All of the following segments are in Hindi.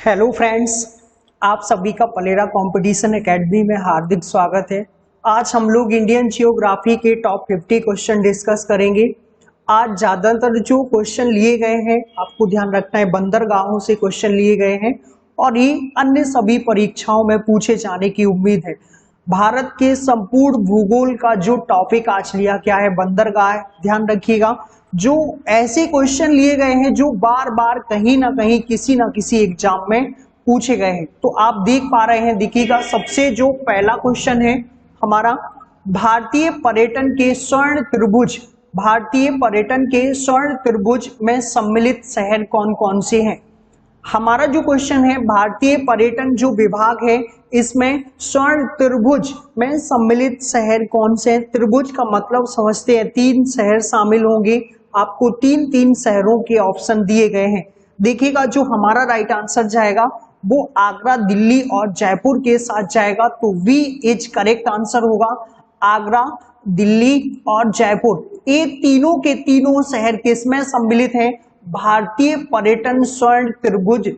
हेलो फ्रेंड्स, आप सभी का पलेरा कंपटीशन एकेडमी में हार्दिक स्वागत है। आज हम लोग इंडियन जियोग्राफी के टॉप 50 क्वेश्चन डिस्कस करेंगे। आज ज़्यादातर जो क्वेश्चन लिए गए हैं, आपको ध्यान रखना है, बंदरगाहों से क्वेश्चन लिए गए हैं और ये अन्य सभी परीक्षाओं में पूछे जाने की उम्मीद है। भारत के संपूर्ण भूगोल का जो टॉपिक आज लिया गया है बंदरगाह, ध्यान रखिएगा। जो ऐसे क्वेश्चन लिए गए हैं जो बार बार कहीं ना कहीं किसी ना किसी एग्जाम में पूछे गए हैं, तो आप देख पा रहे हैं। देखिएगा, सबसे जो पहला क्वेश्चन है हमारा, भारतीय पर्यटन के स्वर्ण त्रिभुज, भारतीय पर्यटन के स्वर्ण त्रिभुज में सम्मिलित शहर कौन कौन से हैं। हमारा जो क्वेश्चन है, भारतीय पर्यटन जो विभाग है इसमें स्वर्ण त्रिभुज में सम्मिलित शहर कौन से हैं। त्रिभुज का मतलब समझते हैं, 3 शहर शामिल होंगे। आपको 3 शहरों के ऑप्शन दिए गए हैं। देखिएगा, जो हमारा राइट आंसर जाएगा वो आगरा, दिल्ली और जयपुर के साथ जाएगा, तो वी इज करेक्ट आंसर होगा। आगरा, दिल्ली और जयपुर, ये तीनों के तीनों शहर किसमें सम्मिलित हैं? भारतीय पर्यटन स्वर्ण त्रिभुज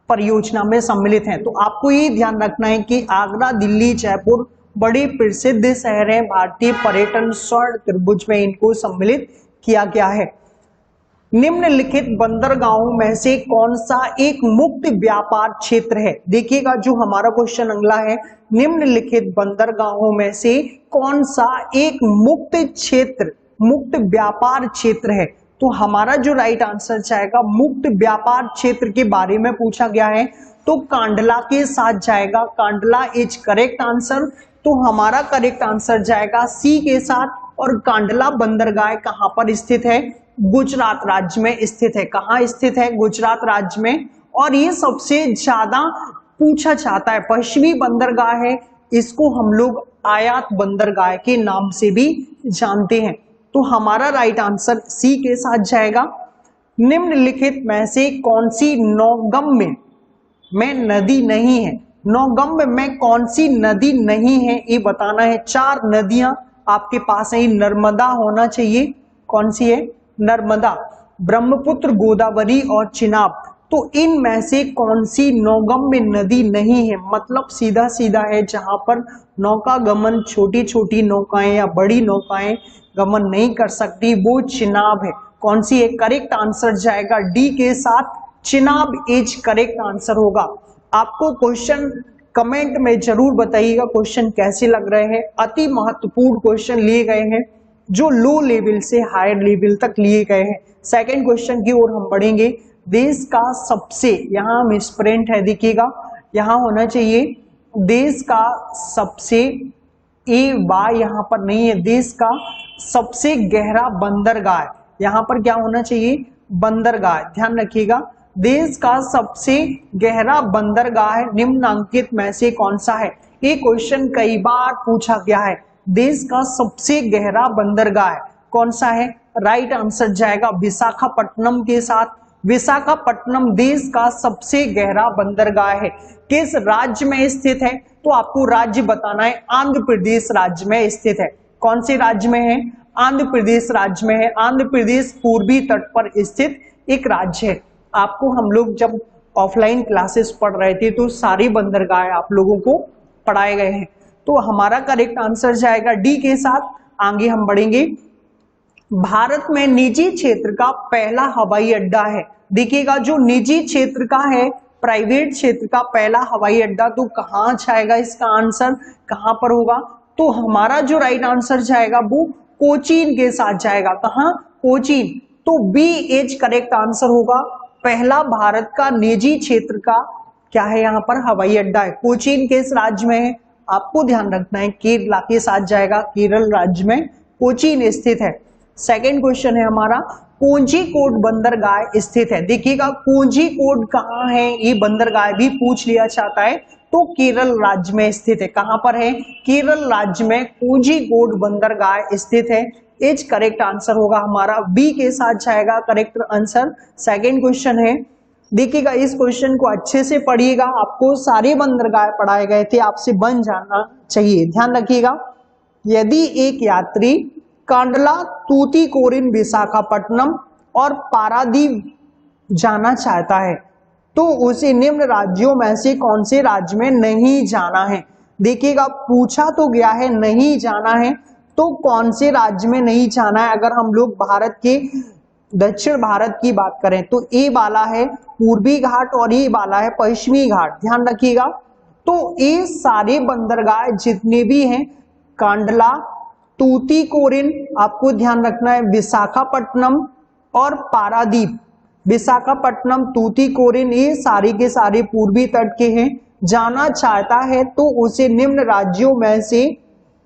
परियोजना में सम्मिलित हैं। तो आपको ये ध्यान रखना है कि आगरा, दिल्ली, जयपुर बड़े प्रसिद्ध शहर हैं। भारतीय पर्यटन स्वर्ण त्रिभुज में इनको सम्मिलित किया गया है। निम्नलिखित बंदरगाहों में से कौन सा एक मुक्त व्यापार क्षेत्र है? देखिएगा, जो हमारा क्वेश्चन अगला है, निम्नलिखित बंदरगाहों में से कौन सा एक मुक्त क्षेत्र, मुक्त व्यापार क्षेत्र है? तो हमारा जो राइट आंसर जाएगा, मुक्त व्यापार क्षेत्र के बारे में पूछा गया है तो कांडला के साथ जाएगा। कांडला इज करेक्ट आंसर, तो हमारा करेक्ट आंसर जाएगा सी के साथ। और कांडला बंदरगाह कहां पर स्थित है? गुजरात राज्य में स्थित है। कहां स्थित है? गुजरात राज्य में। और ये सबसे ज्यादा पूछा जाता है पश्चिमी बंदरगाह है, इसको हम लोग आयात बंदरगाह के नाम से भी जानते हैं। तो हमारा राइट आंसर सी के साथ जाएगा। निम्नलिखित में से कौन सी नौगम्य में नदी नहीं है? नौगम्य में कौन सी नदी नहीं है ये बताना है। 4 नदियां आपके पास है, नर्मदा होना चाहिए। कौन सी है? नर्मदा, ब्रह्मपुत्र, गोदावरी और चिनाब। तो इनमें से कौन सी नौगम्य नदी नहीं है? मतलब सीधा सीधा है, जहां पर नौका गमन, छोटी छोटी नौकाएं या बड़ी नौकाएं गमन नहीं कर सकती, वो चिनाब है। कौन सी है? करेक्ट आंसर जाएगा डी के साथ, चिनाब इज करेक्ट आंसर होगा। आपको क्वेश्चन कमेंट में जरूर बताइएगा क्वेश्चन कैसे लग रहे हैं। अति महत्वपूर्ण क्वेश्चन लिए गए हैं जो लो लेवल से हायर लेवल तक लिए गए हैं। सेकंड क्वेश्चन की ओर हम बढ़ेंगे। देश का सबसे, यहाँ मिसप्रिंट है, देखिएगा यहाँ होना चाहिए देश का सबसे, ए वाई यहाँ पर नहीं है, देश का सबसे गहरा बंदरगाह, यहाँ पर क्या होना चाहिए? बंदरगाह। ध्यान रखिएगा, देश का सबसे गहरा बंदरगाह निम्नलिखित में से कौन सा है? ये क्वेश्चन कई बार पूछा गया है। देश का सबसे गहरा बंदरगाह कौन सा है? राइट आंसर जाएगा विशाखापट्टनम के साथ। विशाखापट्टनम देश का सबसे गहरा बंदरगाह है। किस राज्य में स्थित है? तो आपको राज्य बताना है। आंध्र प्रदेश राज्य में स्थित है। कौन से राज्य में है? आंध्र प्रदेश राज्य में है। आंध्र प्रदेश पूर्वी तट पर स्थित एक राज्य है। आपको हम लोग जब ऑफलाइन क्लासेस पढ़ रहे थे तो सारी बंदरगाह आप लोगों को पढ़ाए गए हैं। तो हमारा करेक्ट आंसर जाएगा डी के साथ। आगे हम बढ़ेंगे। भारत में निजी क्षेत्र का पहला हवाई अड्डा है। देखिएगा, जो निजी क्षेत्र का है, प्राइवेट क्षेत्र का पहला हवाई अड्डा, तो कहां जाएगा? इसका आंसर कहां पर होगा? तो हमारा जो राइट आंसर जाएगा वो कोचीन के साथ जाएगा। कहां? कोचीन। तो बी इज करेक्ट आंसर होगा। पहला भारत का निजी क्षेत्र का क्या है? यहाँ पर हवाई अड्डा है। कोचीन किस राज्य में है? आपको ध्यान रखना है, केरला के साथ जाएगा। केरल राज्य में कोचीन स्थित है। सेकंड क्वेश्चन है हमारा, कोझिकोड बंदरगाह स्थित है। देखिएगा, कोझिकोड कहाँ है? ये बंदरगाह भी पूछ लिया जाता है। तो केरल राज्य में स्थित है। कहां पर है? केरल राज्य में कोझिकोड बंदरगाह स्थित है। इज करेक्ट आंसर होगा हमारा, बी के साथ जाएगा करेक्ट आंसर। सेकंड क्वेश्चन है, देखिएगा इस क्वेश्चन को अच्छे से पढ़िएगा। आपको सारे बंदरगाह पढ़ाए गए थे, आपसे बन जाना चाहिए। ध्यान रखिएगा, यदि एक यात्री कांडला, तूतीकोरिन, विशाखापट्टनम और पारादीप जाना चाहता है तो उसे निम्न राज्यों में से कौन से राज्य में नहीं जाना है। देखिएगा पूछा तो गया है नहीं जाना है, तो कौन से राज्य में नहीं जाना है। अगर हम लोग भारत के दक्षिण भारत की बात करें तो ए वाला है पूर्वी घाट और ए वाला है पश्चिमी घाट, ध्यान रखिएगा। तो ये सारे बंदरगाह जितने भी हैं, कांडला, तूतीकोरिन, आपको ध्यान रखना है, विशाखापट्टनम और पारादीप। विशाखापट्टनम, तूतीकोरिन ये सारे के सारे पूर्वी तट के हैं। जाना चाहता है तो उसे निम्न राज्यों में से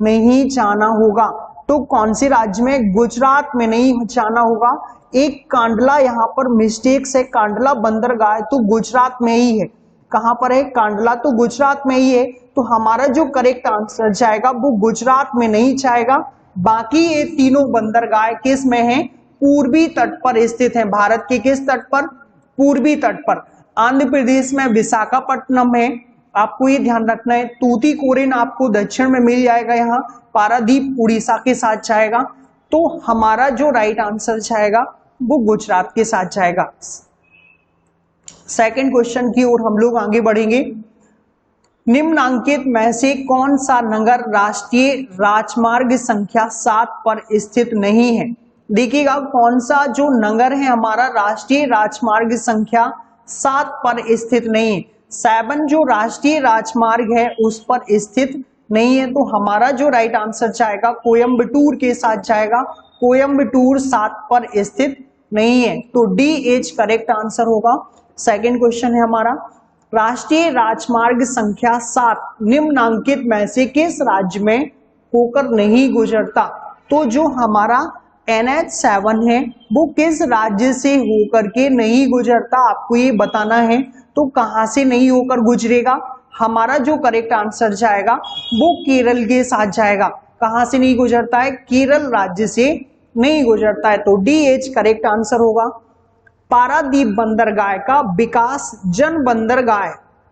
नहीं जाना होगा। तो कौन से राज्य में? गुजरात में नहीं जाना होगा। एक कांडला यहाँ पर मिस्टेक से, कांडला बंदरगाह तो गुजरात में ही है। कहां पर है? कांडला तो गुजरात में ही है। तो हमारा जो करेक्ट आंसर जाएगा वो गुजरात में नहीं जाएगा। बाकी ये तीनों बंदरगाह किस में है? पूर्वी तट पर स्थित है। भारत के किस तट पर? पूर्वी तट पर। आंध्र प्रदेश में विशाखापट्टनम है, आपको ये ध्यान रखना है। तूतीकोरिन आपको दक्षिण में मिल जाएगा, यहाँ पारादीप उड़ीसा के साथ जाएगा। तो हमारा जो राइट आंसर जाएगा वो गुजरात के साथ जाएगा। सेकंड क्वेश्चन की ओर हम लोग आगे बढ़ेंगे। निम्नांकित में से कौन सा नगर राष्ट्रीय राजमार्ग संख्या 7 पर स्थित नहीं है? देखिएगा कौन सा जो नगर है हमारा राष्ट्रीय राजमार्ग संख्या 7 पर स्थित नहीं है। 7 जो राष्ट्रीय राजमार्ग है उस पर स्थित नहीं है। तो हमारा जो राइट आंसर जाएगा कोयम्बटूर के साथ जाएगा। कोयम्बटूर 7 पर स्थित नहीं है। तो डी एच करेक्ट आंसर होगा। सेकंड क्वेश्चन है हमारा, राष्ट्रीय राजमार्ग संख्या 7 निम्नांकित में से किस राज्य में होकर नहीं गुजरता? तो जो हमारा NH7 है वो किस राज्य से होकर के नहीं गुजरता, आपको ये बताना है। तो कहां से नहीं होकर गुजरेगा? हमारा जो करेक्ट आंसर जाएगा वो केरल के साथ जाएगा। कहां से नहीं गुजरता है? केरल राज्य से नहीं गुजरता है। तो डी एच करेक्ट आंसर होगा। पारादीप बंदरगाह का विकास जन बंदरगाह,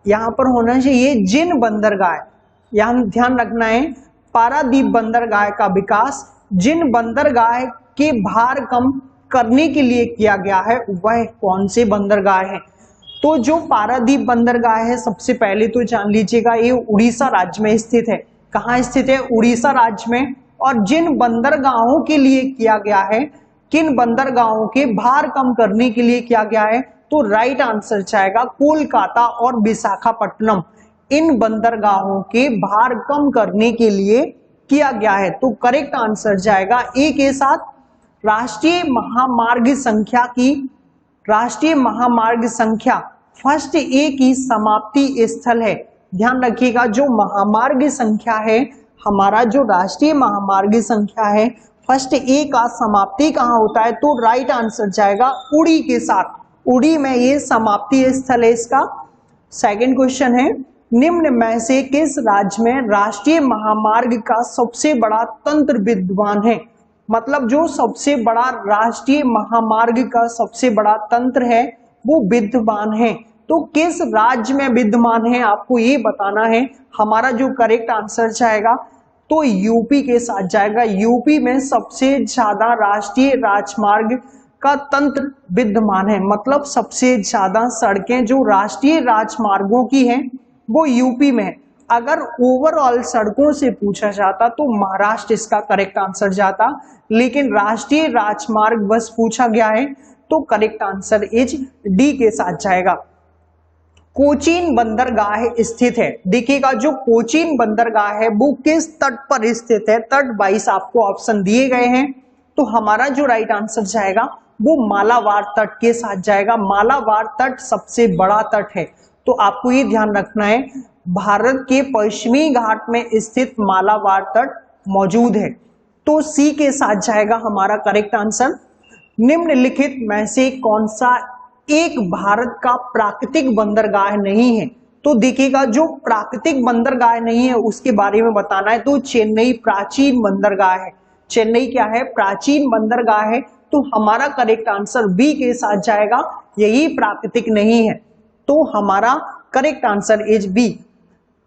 यहां पर होना चाहिए जिन बंदरगाह, यहां ध्यान रखना है। पारादीप बंदरगाह का विकास जिन बंदरगाह के भार कम करने के लिए किया गया है वह कौन से बंदरगाह है? तो जो पारादीप बंदरगाह है सबसे पहले तो जान लीजिएगा ये उड़ीसा राज्य में स्थित है। कहाँ स्थित है? उड़ीसा राज्य में। और जिन बंदरगाहों के लिए किया गया है, किन बंदरगाहों के भार कम करने के लिए किया गया है? तो राइट आंसर जाएगा कोलकाता और विशाखापट्टनम। इन बंदरगाहों के भार कम करने के लिए किया गया है। तो करेक्ट आंसर जाएगा ए के साथ। राष्ट्रीय महामार्ग संख्या की, राष्ट्रीय महामार्ग संख्या फर्स्ट ए की समाप्ति स्थल है। ध्यान रखिएगा जो महामार्ग संख्या है, हमारा जो राष्ट्रीय महामार्ग संख्या है फर्स्ट ए का समाप्ति कहाँ होता है? तो राइट आंसर जाएगा उड़ी के साथ। उड़ी में ये समाप्ति स्थल है इसका। सेकंड क्वेश्चन है, निम्न में से किस राज्य में राष्ट्रीय महामार्ग का सबसे बड़ा तंत्र विद्यमान है? मतलब जो सबसे बड़ा राष्ट्रीय महामार्ग का सबसे बड़ा तंत्र है वो विद्यमान है। तो किस राज्य में विद्यमान है आपको ये बताना है। हमारा जो करेक्ट आंसर जाएगा तो यूपी के साथ जाएगा। यूपी में सबसे ज्यादा राष्ट्रीय राजमार्ग का तंत्र विद्यमान है। मतलब सबसे ज्यादा सड़कें जो राष्ट्रीय राजमार्गों की हैं वो यूपी में है। अगर ओवरऑल सड़कों से पूछा जाता तो महाराष्ट्र इसका करेक्ट आंसर जाता, लेकिन राष्ट्रीय राजमार्ग बस पूछा गया है तो करेक्ट आंसर इज डी के साथ जाएगा। कोचीन बंदरगाह स्थित है। देखिएगा जो कोचीन बंदरगाह है वो किस तट पर स्थित है? तट वाइज आपको ऑप्शन दिए गए हैं। तो हमारा जो राइट आंसर जाएगा वो मालाबार तट के साथ जाएगा। मालाबार तट सबसे बड़ा तट है। तो आपको ये ध्यान रखना है भारत के पश्चिमी घाट में स्थित मालाबार तट मौजूद है। तो सी के साथ जाएगा हमारा करेक्ट आंसर। निम्नलिखित में से कौन सा एक भारत का प्राकृतिक बंदरगाह नहीं है? तो देखिएगा जो प्राकृतिक बंदरगाह नहीं है उसके बारे में बताना है। तो चेन्नई प्राचीन बंदरगाह है। चेन्नई क्या है? प्राचीन बंदरगाह है। तो हमारा करेक्ट आंसर बी के साथ जाएगा, यही प्राकृतिक नहीं है। तो हमारा correct answer is B.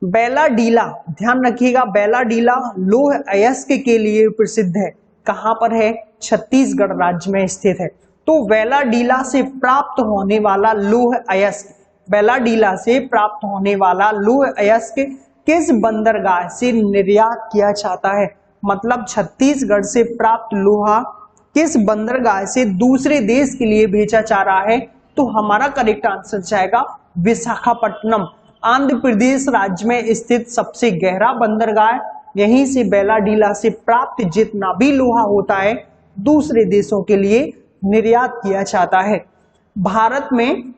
Bailadila, ध्यान रखिएगा बेलाडीला लौह अयस्क के लिए प्रसिद्ध है। कहां पर है? छत्तीसगढ़ राज्य में स्थित है। तो बेलाडीला से प्राप्त होने वाला लौह अयस्क बेलाडीला से प्राप्त होने वाला लौह अयस्क किस बंदरगाह से निर्यात किया जाता है? मतलब छत्तीसगढ़ से प्राप्त लोहा किस बंदरगाह से दूसरे देश के लिए भेजा जा रहा है? तो हमारा करेक्ट आंसर जाएगा विशाखापट्टनम। आंध्र प्रदेश राज्य में स्थित सबसे गहरा बंदरगाह, यहीं से बेलाडीला से प्राप्त जितना भी लोहा होता है दूसरे देशों के लिए निर्यात किया जाता है। भारत में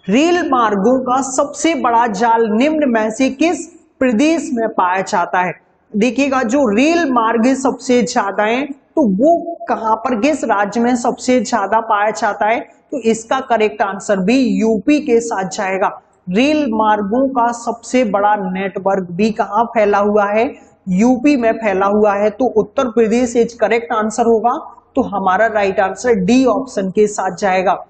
रेल मार्गों का सबसे बड़ा जाल निम्न में से किस प्रदेश में पाया जाता है? देखिएगा, जो रेल मार्ग सबसे ज्यादा है तो वो कहां पर, किस राज्य में सबसे ज्यादा पाया जाता है? तो इसका करेक्ट आंसर भी यूपी के साथ जाएगा। रेल मार्गों का सबसे बड़ा नेटवर्क भी कहां फैला हुआ है? यूपी में फैला हुआ है। तो Uttar Pradesh is correct answer होगा। तो हमारा राइट आंसर डी ऑप्शन के साथ जाएगा।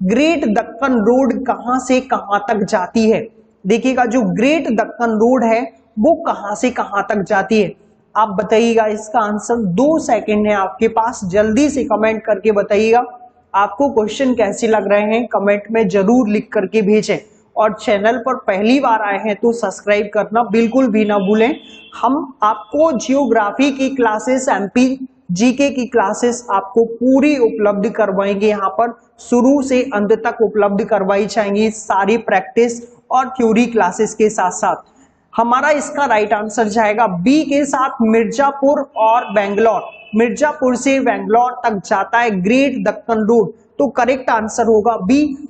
ग्रेट दक्कन रोड कहां से कहां तक जाती है? देखिएगा, जो ग्रेट दक्कन रोड है वो कहां से कहां तक जाती है? आप बताइएगा इसका आंसर। 2 सेकंड है आपके पास, जल्दी से कमेंट करके बताइएगा आपको क्वेश्चन कैसे लग रहे हैं, कमेंट में जरूर लिख करके भेजें। और चैनल पर पहली बार आए हैं तो सब्सक्राइब करना बिल्कुल भी ना भूलें। हम आपको जियोग्राफी की क्लासेस, एमपी जीके की क्लासेस आपको पूरी उपलब्ध करवाएंगे। यहाँ पर शुरू से अंत तक उपलब्ध करवाई जाएंगी, सारी प्रैक्टिस और थ्योरी क्लासेस के साथ साथ। हमारा इसका राइट आंसर जाएगा बी के साथ, मिर्जापुर और बेंगलोर। मिर्जापुर से बेंगलोर तक जाता है ग्रेट दक्कन रोड, तो करेक्ट आंसर होगा बी।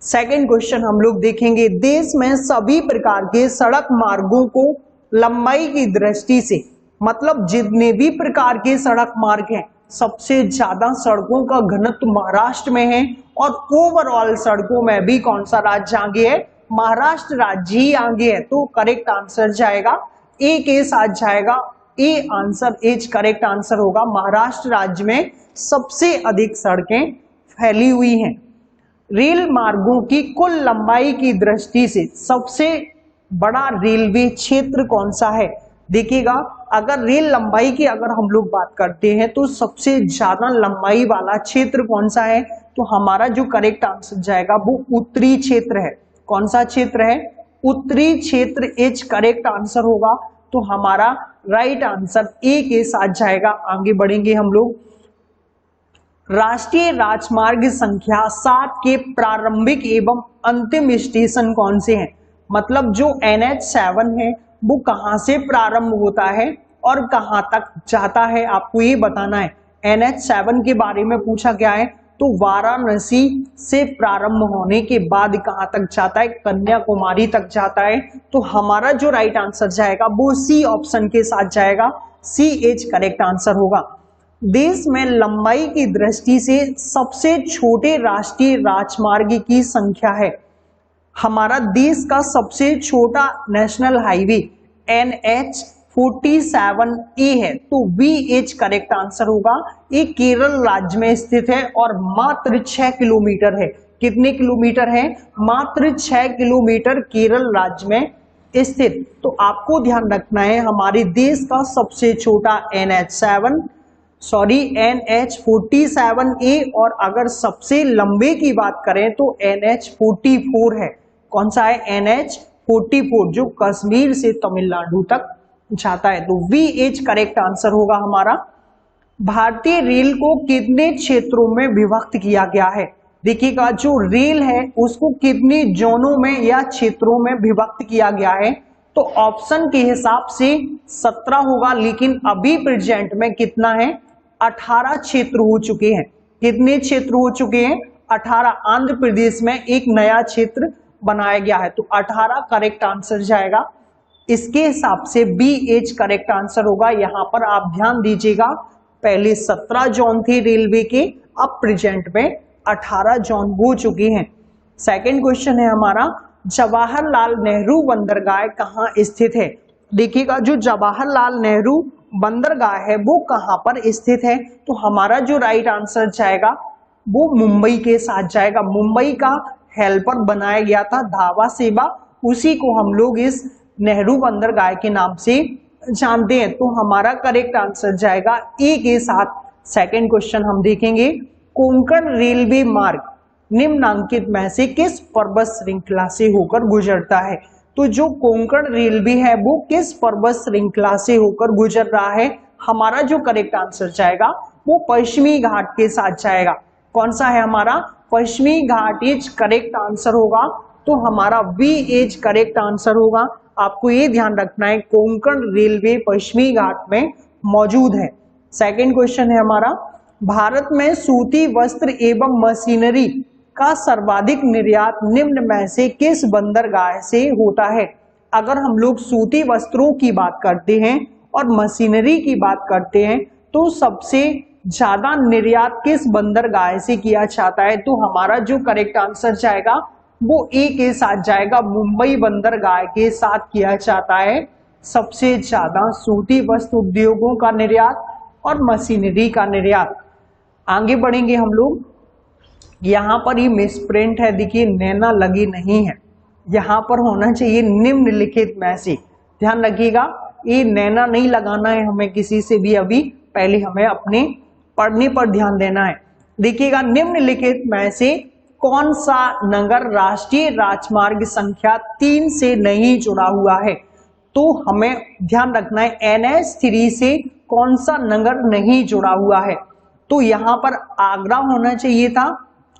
सेकेंड क्वेश्चन हम लोग देखेंगे। देश में सभी प्रकार के सड़क मार्गों को लंबाई की दृष्टि से, मतलब जितने भी प्रकार के सड़क मार्ग हैं, सबसे ज्यादा सड़कों का घनत्व महाराष्ट्र में है। और ओवरऑल सड़कों में भी कौन सा राज्य आगे है? महाराष्ट्र राज्य ही आगे है। तो करेक्ट आंसर जाएगा ए के साथ जाएगा। A answer as correct answer होगा। महाराष्ट्र राज्य में सबसे अधिक सड़कें फैली हुई हैं। रेल मार्गों की कुल लंबाई की दृष्टि से सबसे बड़ा रेलवे क्षेत्र कौन सा है? देखिएगा, अगर रेल लंबाई की अगर हम लोग बात करते हैं तो सबसे ज्यादा लंबाई वाला क्षेत्र कौन सा है? तो हमारा जो करेक्ट आंसर जाएगा वो उत्तरी क्षेत्र है। कौन सा क्षेत्र है? उत्तरी क्षेत्र इज करेक्ट आंसर होगा। तो हमारा राइट आंसर ए के साथ जाएगा। आगे बढ़ेंगे हम लोग। राष्ट्रीय राजमार्ग संख्या 7 के प्रारंभिक एवं अंतिम स्टेशन कौन से हैं? मतलब जो NH7 है वो कहां से प्रारंभ होता है और कहां तक जाता है, आपको ये बताना है। NH7 के बारे में पूछा गया है, तो वाराणसी से प्रारंभ होने के बाद कहां तक जाता है? कन्याकुमारी तक जाता है। तो हमारा जो राइट आंसर जाएगा वो सी ऑप्शन के साथ जाएगा। सी एज करेक्ट आंसर होगा। देश में लंबाई की दृष्टि से सबसे छोटे राष्ट्रीय राजमार्ग की संख्या है। हमारा देश का सबसे छोटा नेशनल हाईवे NH47A है। तो वी एच करेक्ट आंसर होगा। ये केरल राज्य में स्थित है और मात्र 6 किलोमीटर है। कितने किलोमीटर है? मात्र 6 किलोमीटर केरल राज्य में स्थित। तो आपको ध्यान रखना है, हमारे देश का सबसे छोटा NH47A, और अगर सबसे लंबे की बात करें तो NH44 है। कौन सा है? NH44, जो कश्मीर से तमिलनाडु तक जाता है। तो वी एच करेक्ट आंसर होगा हमारा। भारतीय रेल को कितने क्षेत्रों में विभक्त किया गया है? देखिएगा, जो रेल है उसको कितने जोनों में या क्षेत्रों में विभक्त किया गया है? तो ऑप्शन के हिसाब से 17 होगा, लेकिन अभी प्रेजेंट में कितना है? 18 क्षेत्र हो चुके हैं। कितने क्षेत्र हो चुके हैं? 18। आंध्र प्रदेश में एक नया क्षेत्र बनाया गया है। तो 18 करेक्ट आंसर जाएगा। इसके हिसाब से बी एच करेक्ट आंसर होगा। यहां पर आप ध्यान दीजिएगा, पहले 17 जोन थे रेलवे के, अब प्रेजेंट में 18 जोन हो चुके हैं। सेकंड क्वेश्चन है हमारा, जवाहरलाल नेहरू बंदरगाह कहां स्थित है? देखिएगा, जो जवाहरलाल नेहरू बंदरगाह है वो कहां पर स्थित है? तो हमारा जो राइट आंसर जाएगा वो मुंबई के साथ जाएगा। मुंबई का हेल्पर बनाया गया था धावा सेवा, उसी को हम लोग इस नेहरू बंदरगाह के नाम से जानते हैं। तो हमारा करेक्ट आंसर जाएगा ए के साथ। सेकंड क्वेश्चन हम देखेंगे, कोंकण रेलवे मार्ग निम्नांकित में से किस पर्वत श्रृंखला से होकर गुजरता है? तो जो कोंकण रेलवे है वो किस पर्वत श्रृंखला से होकर गुजर रहा है? हमारा जो करेक्ट आंसर जाएगा वो पश्चिमी घाट के साथ जाएगा। कौन सा है हमारा? पश्चिमी घाट इज करेक्ट आंसर होगा। तो हमारा बी इज करेक्ट आंसर होगा। आपको ये ध्यान रखना है कोंकण रेलवे पश्चिमी घाट में मौजूद है। सेकंड क्वेश्चन है हमारा, भारत में सूती वस्त्र एवं मशीनरी का सर्वाधिक निर्यात निम्न में से किस बंदरगाह से होता है? अगर हम लोग सूती वस्त्रों की बात करते हैं और मशीनरी की बात करते हैं तो सबसे ज्यादा निर्यात किस बंदरगाह से किया जाता है? तो हमारा जो करेक्ट आंसर जाएगा वो ए के साथ जाएगा, मुंबई बंदरगाह के साथ किया जाता है सबसे ज्यादा सूती वस्त्र उद्योगों का निर्यात और मशीनरी का निर्यात। आगे बढ़ेंगे हम लोग। यहाँ पर ये मिसप्रिंट है, देखिए नैना लगी नहीं है, यहाँ पर होना चाहिए निम्नलिखित में से। ध्यान रखिएगा ये नैना नहीं लगाना है हमें किसी से भी, अभी पहले हमें अपने पढ़ने पर ध्यान देना है। देखिएगा निम्नलिखित में से कौन सा नगर राष्ट्रीय राजमार्ग संख्या 3 से नहीं जुड़ा हुआ है? तो हमें ध्यान रखना है NH3 से कौन सा नगर नहीं जुड़ा हुआ है? तो यहाँ पर आगरा होना चाहिए था,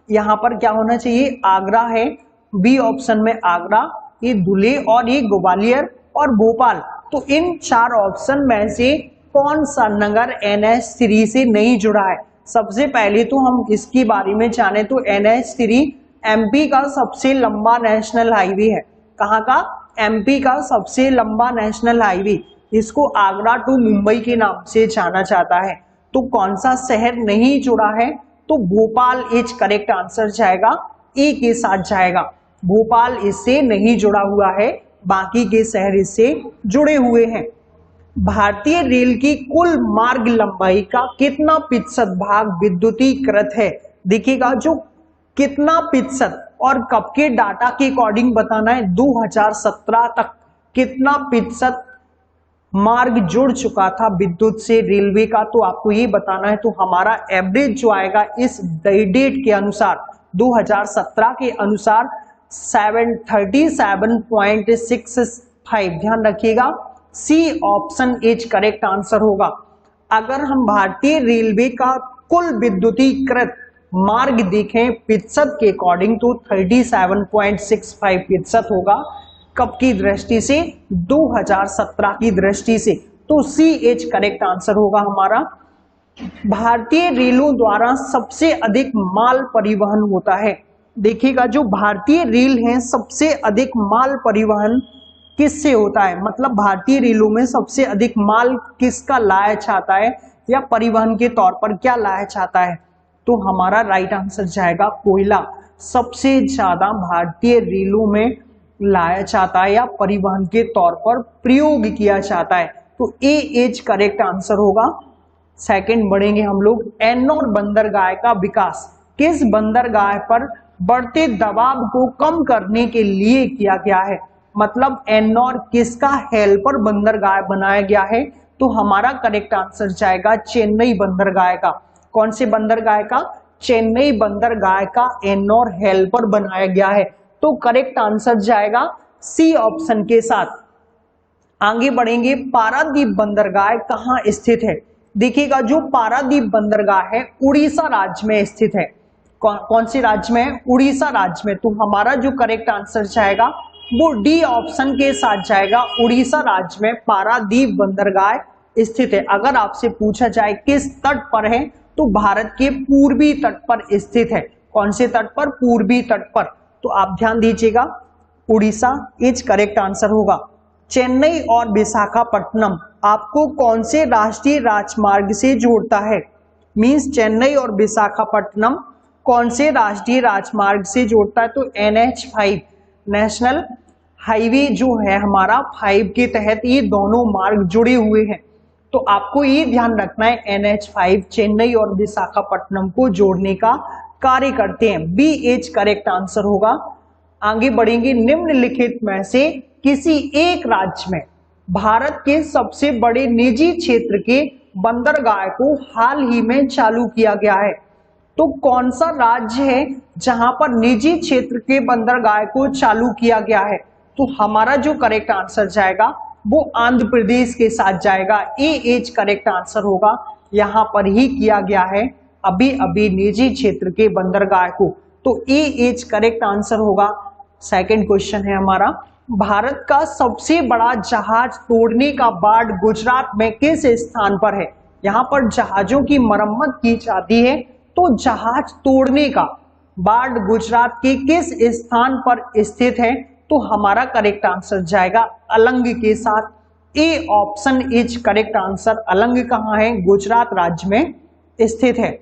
यहाँ पर क्या होना चाहिए? आगरा है, बी ऑप्शन में आगरा, ये धुले और ये ग्वालियर और भोपाल। तो इन 4 ऑप्शन में से कौन सा नगर NH3 से नहीं जुड़ा है? सबसे पहले तो हम इसके बारे में जाने तो NH3 MP का सबसे लंबा नेशनल हाईवे है। कहाँ का? MP का सबसे लंबा नेशनल हाईवे, इसको आगरा टू मुंबई के नाम से जाना जाता है। तो कौन सा शहर नहीं जुड़ा है? तो भोपाल इज करेक्ट आंसर जाएगा, ए के साथ जाएगा। भोपाल इससे नहीं जुड़ा हुआ है, बाकी के शहर इससे जुड़े हुए हैं। भारतीय रेल की कुल मार्ग लंबाई का कितना प्रतिशत भाग विद्युतीकृत है? देखिएगा जो कितना प्रतिशत और कब के डाटा के अकॉर्डिंग बताना है, 2017 तक कितना प्रतिशत मार्ग जुड़ चुका था विद्युत से रेलवे का, तो आपको ये बताना है। तो हमारा एवरेज जो आएगा इस डेट के अनुसार 2017 के अनुसार 737.65। ध्यान रखिएगा C option is correct answer होगा। अगर हम भारतीय रेलवे का कुल विद्युतीकृत मार्ग देखें प्रतिशत के अकॉर्डिंग तो 37.65 प्रतिशत होगा। कब की दृष्टि से? 2017 की दृष्टि से। तो सी एच करेक्ट आंसर होगा हमारा। भारतीय रेलों द्वारा सबसे अधिक माल परिवहन होता है। देखिएगा जो भारतीय रेल हैं सबसे अधिक माल परिवहन किससे होता है? मतलब भारतीय रेलों में सबसे अधिक माल किसका लाया जाता है या परिवहन के तौर पर क्या लाया जाता है? तो हमारा राइट आंसर जाएगा कोयला। सबसे ज्यादा भारतीय रेलों में लाया जाता है या परिवहन के तौर पर प्रयोग किया जाता है। तो ए एज करेक्ट आंसर होगा। सेकंड बढ़ेंगे हम लोग। एन्नौर बंदरगाह का विकास किस बंदरगाह पर बढ़ते दबाव को कम करने के लिए किया गया है? मतलब एन्नौर किसका हेल्पर बंदरगाह बनाया गया है? तो हमारा करेक्ट आंसर जाएगा चेन्नई बंदरगाह का। कौन से बंदरगाह का? चेन्नई बंदरगाह का एन्नौर हेल्पर बनाया गया है। तो करेक्ट आंसर जाएगा सी ऑप्शन के साथ। आगे बढ़ेंगे। पारादीप बंदरगाह कहाँ स्थित है? देखिएगा जो पारादीप बंदरगाह है उड़ीसा राज्य में स्थित है। कौन से राज्य में? उड़ीसा राज्य में। तो हमारा जो करेक्ट आंसर जाएगा वो डी ऑप्शन के साथ जाएगा। उड़ीसा राज्य में पारादीप बंदरगाह स्थित है। अगर आपसे पूछा जाए किस तट पर है तो भारत के पूर्वी तट पर स्थित है। कौन से तट पर? पूर्वी तट पर। तो आप ध्यान दीजिएगा उड़ीसा इज करेक्ट आंसर होगा। चेन्नई और विशाखापट्टनम आपको कौन से राष्ट्रीय राजमार्ग से जोड़ता है? मींस चेन्नई और विशाखापट्टनम कौन से राष्ट्रीय राजमार्ग से जोड़ता है? तो NH5 नेशनल हाईवे जो है हमारा 5 के तहत ये दोनों मार्ग जुड़े हुए हैं। तो आपको ये ध्यान रखना है NH5 चेन्नई और विशाखापट्टनम को जोड़ने का कार्य करते हैं। बी एच करेक्ट आंसर होगा। आगे बढ़ेंगे। निम्नलिखित में से किसी एक राज्य में भारत के सबसे बड़े निजी क्षेत्र के बंदरगाह को हाल ही में चालू किया गया है। तो कौन सा राज्य है जहां पर निजी क्षेत्र के बंदरगाह को चालू किया गया है? तो हमारा जो करेक्ट आंसर जाएगा वो आंध्र प्रदेश के साथ जाएगा। ए एज करेक्ट आंसर होगा, यहां पर ही किया गया है अभी अभी निजी क्षेत्र के बंदरगाह को, तो ए एज करेक्ट आंसर होगा। सेकंड क्वेश्चन है हमारा, भारत का सबसे बड़ा जहाज तोड़ने का बाड़ गुजरात में किस स्थान पर है? यहाँ पर जहाजों की मरम्मत की जाती है, तो जहाज तोड़ने का बाड़ गुजरात के किस स्थान पर स्थित है? तो हमारा करेक्ट आंसर जाएगा अलंग के साथ। A option is correct answer. Alang कहाँ है? गुजरात राज्य में स्थित है।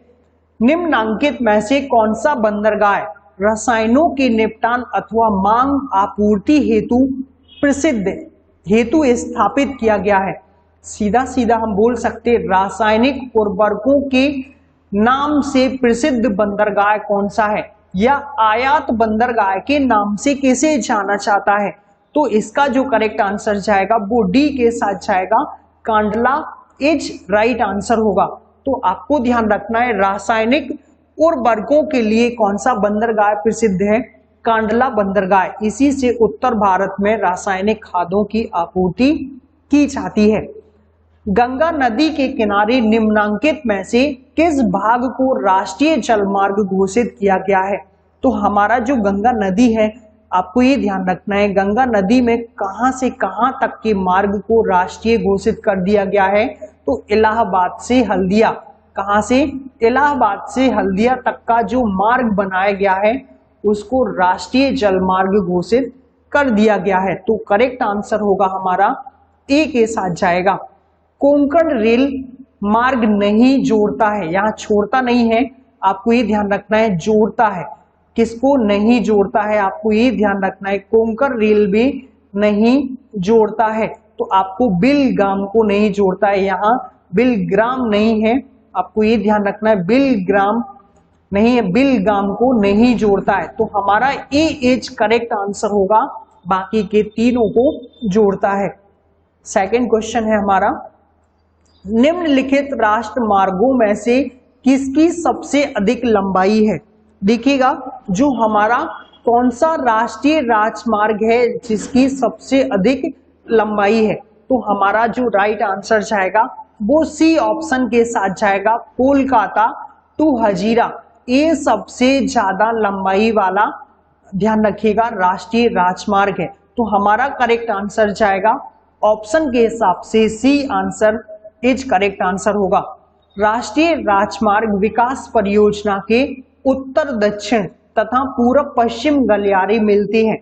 निम्नांकित में से कौन सा बंदरगाह रसायनों के निपटान अथवा मांग आपूर्ति हेतु प्रसिद्ध हेतु स्थापित किया गया है? सीधा सीधा हम बोल सकते रासायनिक उर्वरकों के नाम से प्रसिद्ध बंदरगाह कौन सा है, या आयात बंदरगाह के नाम से किसे जाना चाहता है? तो इसका जो करेक्ट आंसर जाएगा वो डी के साथ जाएगा, कांडला इज राइट आंसर होगा। तो आपको ध्यान रखना है रासायनिक उर्वरकों के लिए कौन सा बंदरगाह प्रसिद्ध है? कांडला बंदरगाह। इसी से उत्तर भारत में रासायनिक खादों की आपूर्ति की जाती है। गंगा नदी के किनारे निम्नांकित में से किस भाग को राष्ट्रीय जलमार्ग घोषित किया गया है? तो हमारा जो गंगा नदी है, आपको ये ध्यान रखना है गंगा नदी में कहां से कहां तक के मार्ग को राष्ट्रीय घोषित कर दिया गया है? तो इलाहाबाद से हल्दिया। कहां से? इलाहाबाद से हल्दिया तक का जो मार्ग बनाया गया है उसको राष्ट्रीय जलमार्ग घोषित कर दिया गया है। तो करेक्ट आंसर होगा हमारा ए के साथ जाएगा। कोंकण रेल मार्ग नहीं जोड़ता है, यहाँ छोड़ता नहीं है, आपको ये ध्यान रखना है जोड़ता है। किसको नहीं जोड़ता है? आपको ये ध्यान रखना है कोंकण रेलवे नहीं जोड़ता है, तो आपको बिलगाम को नहीं जोड़ता है, यहाँ बिलग्राम नहीं है, आपको ये ध्यान रखना है बिलग्राम नहीं है, बिलगाम को नहीं जोड़ता है। तो हमारा ए एज करेक्ट आंसर होगा, बाकी के तीनों को जोड़ता है। सेकंड क्वेश्चन है हमारा, निम्नलिखित राष्ट्र मार्गों में से किसकी सबसे अधिक लंबाई है? देखिएगा जो हमारा कौन सा राष्ट्रीय राजमार्ग है जिसकी सबसे अधिक लंबाई है? तो हमारा जो राइट आंसर जाएगा वो सी ऑप्शन के साथ जाएगा, कोलकाता टू हजीरा। ये सबसे ज्यादा लंबाई वाला, ध्यान रखिएगा, राष्ट्रीय राजमार्ग है। तो हमारा करेक्ट आंसर जाएगा ऑप्शन के हिसाब से C answer is correct answer होगा। राष्ट्रीय राजमार्ग विकास परियोजना के उत्तर दक्षिण तथा पूर्व पश्चिम गलियारे मिलती हैं।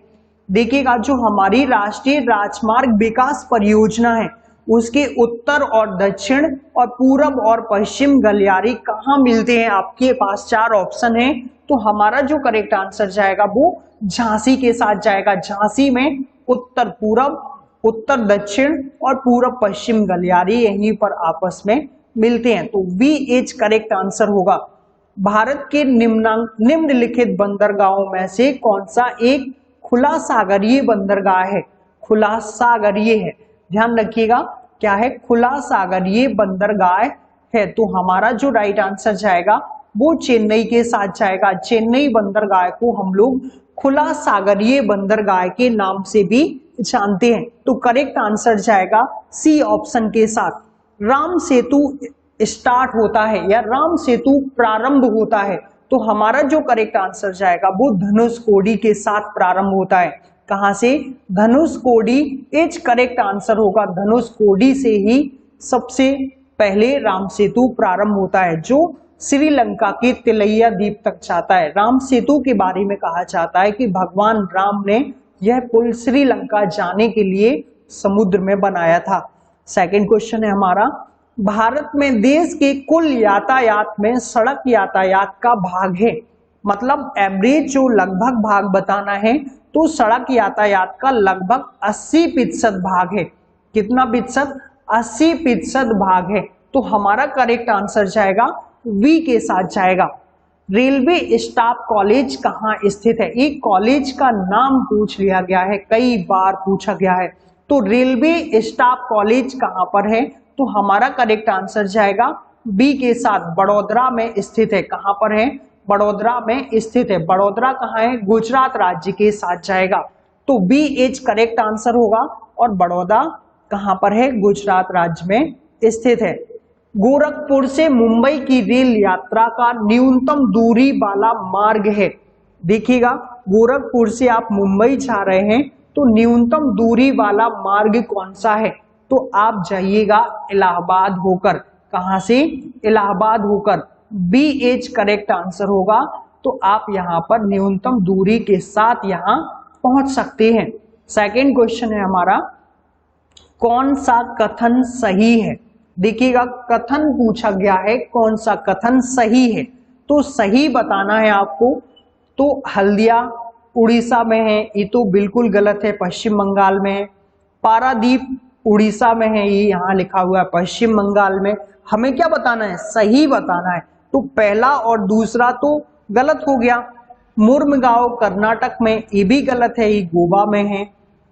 देखिएगा जो हमारी राष्ट्रीय राजमार्ग विकास परियोजना है उसके उत्तर और दक्षिण और पूर्व और पश्चिम गलियारे कहाँ मिलते हैं? आपके पास चार ऑप्शन है, तो हमारा जो करेक्ट आंसर जाएगा वो झांसी के साथ जाएगा। झांसी में उत्तर पूर्व, उत्तर दक्षिण और पूर्व पश्चिम गलियारे यहीं पर आपस में मिलते हैं, तो बी इज करेक्ट आंसर होगा। भारत के निम्नलिखित बंदरगाहों में से कौन सा एक खुला सागरीय बंदरगाह है? खुला सागरीय है, ध्यान रखिएगा क्या है? खुला सागरीय बंदरगाह है। तो हमारा जो राइट आंसर जाएगा वो चेन्नई के साथ जाएगा। चेन्नई बंदरगाह को हम लोग खुला सागरीय बंदरगाह के नाम से भी जानते हैं। तो करेक्ट आंसर जाएगा सी ऑप्शन के साथ। राम सेतु स्टार्ट होता है या राम सेतु प्रारंभ होता है, तो हमारा जो करेक्ट आंसर जाएगा वो धनुषकोडी के साथ प्रारंभ होता है। कहां से? धनुषकोडी इज करेक्ट आंसर होगा। धनुषकोडी से ही सबसे पहले राम सेतु प्रारंभ होता है जो श्रीलंका के तिलैया द्वीप तक जाता है। राम सेतु के बारे में कहा जाता है कि भगवान राम ने यह पुल श्रीलंका जाने के लिए समुद्र में बनाया था। सेकंड क्वेश्चन है हमारा, भारत में देश के कुल यातायात में सड़क यातायात का भाग है, मतलब एवरेज जो लगभग भाग बताना है तो सड़क यातायात का लगभग 80% भाग है। कितना प्रतिशत? 80% भाग है। तो हमारा करेक्ट आंसर जाएगा वी के साथ जाएगा। रेलवे स्टाफ कॉलेज कहाँ स्थित है? एक कॉलेज का नाम पूछ लिया गया है, कई बार पूछा गया है, तो रेलवे स्टाफ कॉलेज कहाँ पर है? तो हमारा करेक्ट आंसर जाएगा बी के साथ बड़ोदरा में स्थित है। कहां पर है? बड़ोदरा में स्थित है। बड़ोदरा कहां है? गुजरात राज्य के साथ जाएगा, तो बी इज करेक्ट आंसर होगा। और बड़ौदा कहां पर है? गुजरात राज्य में स्थित है। गोरखपुर से मुंबई की रेल यात्रा का न्यूनतम दूरी वाला मार्ग है। देखिएगा, गोरखपुर से आप मुंबई जा रहे हैं तो न्यूनतम दूरी वाला मार्ग कौन सा है? तो आप जाइएगा इलाहाबाद होकर। कहां से? इलाहाबाद होकर। बी इज करेक्ट आंसर होगा। तो आप यहां पर न्यूनतम दूरी के साथ यहां पहुंच सकते हैं। सेकंड क्वेश्चन है हमारा, कौन सा कथन सही है? देखिएगा, कथन पूछा गया है, कौन सा कथन सही है, तो सही बताना है आपको। तो हल्दिया उड़ीसा में है, ये तो बिल्कुल गलत है, पश्चिम बंगाल में है। पारादीप उड़ीसा में है, ये यहाँ लिखा हुआ है पश्चिम बंगाल में। हमें क्या बताना है? सही बताना है। तो पहला और दूसरा तो गलत हो गया। मुर्मगांव कर्नाटक में, ये भी गलत है, ये गोवा में है।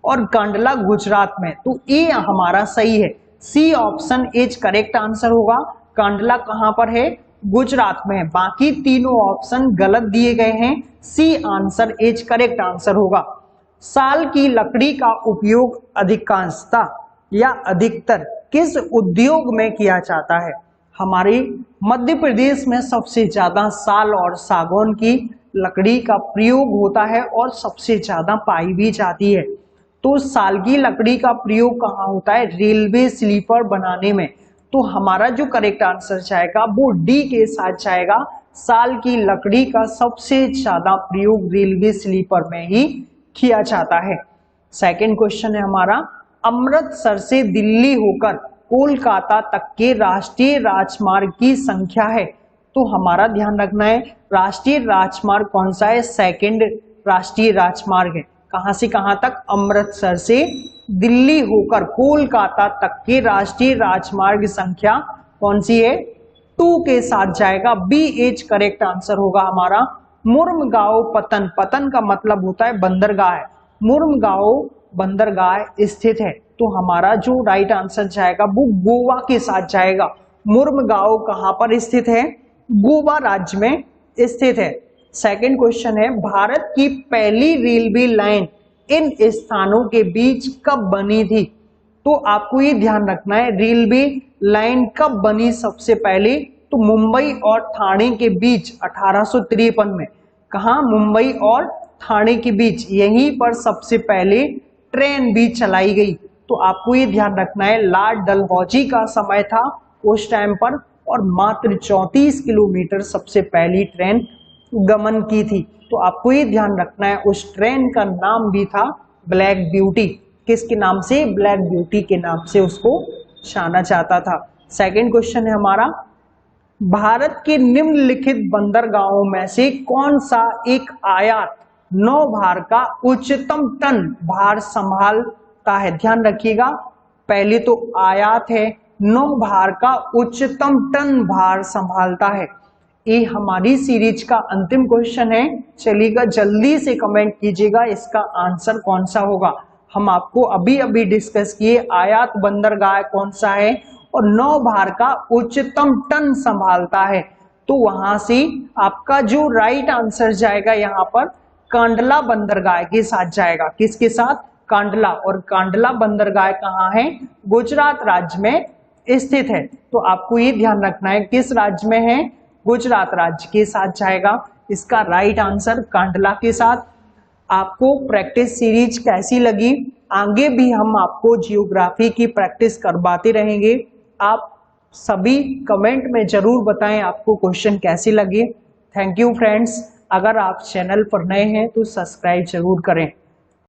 और कांडला गुजरात में, तो ये हमारा सही है। C option is correct answer होगा। कांडला कहां पर है? गुजरात में है। बाकी तीनों ऑप्शन गलत दिए गए हैं। C answer is correct answer होगा। साल की लकड़ी का उपयोग अधिकांशतः या अधिकतर किस उद्योग में किया जाता है? हमारे मध्य प्रदेश में सबसे ज्यादा साल और सागौन की लकड़ी का प्रयोग होता है और सबसे ज्यादा पाई भी जाती है। तो साल की लकड़ी का प्रयोग कहाँ होता है? रेलवे स्लीपर बनाने में। तो हमारा जो करेक्ट आंसर जाएगा वो डी के साथ जाएगा। साल की लकड़ी का सबसे ज्यादा प्रयोग रेलवे स्लीपर में ही किया जाता है। सेकंड क्वेश्चन है हमारा, अमृतसर से दिल्ली होकर कोलकाता तक के राष्ट्रीय राजमार्ग की संख्या है। तो हमारा ध्यान रखना है, राष्ट्रीय राजमार्ग कौन सा है? सेकंड राष्ट्रीय राजमार्ग है। कहां से कहां तक? अमृतसर से दिल्ली होकर कोलकाता तक के राष्ट्रीय राजमार्ग संख्या कौन सी है? 2 के साथ जाएगा। बी इज करेक्ट आंसर होगा हमारा। मुर्मगांव पतन, पतन का मतलब होता है बंदरगाह। मुर्मगांव बंदरगाह स्थित है। तो हमारा जो राइट आंसर जाएगा वो गोवा के साथ जाएगा। मुर्मगांव कहां पर स्थित है? गोवा राज्य में स्थित है। सेकंड क्वेश्चन है, भारत की पहली रेलवे लाइन इन स्थानों के बीच कब बनी थी? तो आपको ये ध्यान रखना है, रेलवे लाइन कब बनी सबसे पहले? तो मुंबई और ठाणे के बीच 1853 में। कहा? मुंबई और ठाणे के बीच, यहीं पर सबसे पहले ट्रेन भी चलाई गई। तो आपको ये ध्यान रखना है, लॉर्ड डलहौजी का समय था उस टाइम पर, और मात्र 34 किलोमीटर सबसे पहली ट्रेन गमन की थी। तो आपको ये ध्यान रखना है, उस ट्रेन का नाम भी था ब्लैक ब्यूटी। किसके नाम से? ब्लैक ब्यूटी के नाम से उसको जाना जाता था। सेकंड क्वेश्चन है हमारा, भारत के निम्नलिखित बंदरगाहों में से कौन सा एक आयात नौ भार का उच्चतम टन भार संभालता है? ध्यान रखिएगा, पहले तो आयात है, नौ भार का उच्चतम टन भार संभालता है। ये हमारी सीरीज का अंतिम क्वेश्चन है। चलिएगा, जल्दी से कमेंट कीजिएगा इसका आंसर कौन सा होगा। हम आपको अभी अभी डिस्कस किए, आयात बंदरगाह कौन सा है और 9 भार का उच्चतम टन संभालता है। तो वहां से आपका जो राइट आंसर जाएगा यहाँ पर कांडला बंदरगाह के साथ जाएगा। किसके साथ? कांडला। और कांडला बंदरगाह कहाँ है? गुजरात राज्य में स्थित है। तो आपको ये ध्यान रखना है, किस राज्य में है? गुजरात राज्य के साथ जाएगा। इसका राइट आंसर कांडला के साथ। आपको प्रैक्टिस सीरीज कैसी लगी? आगे भी हम आपको जियोग्राफी की प्रैक्टिस करवाते रहेंगे। आप सभी कमेंट में जरूर बताएं आपको क्वेश्चन कैसे लगे। Thank you friends. अगर आप चैनल पर नए हैं तो सब्सक्राइब जरूर करें।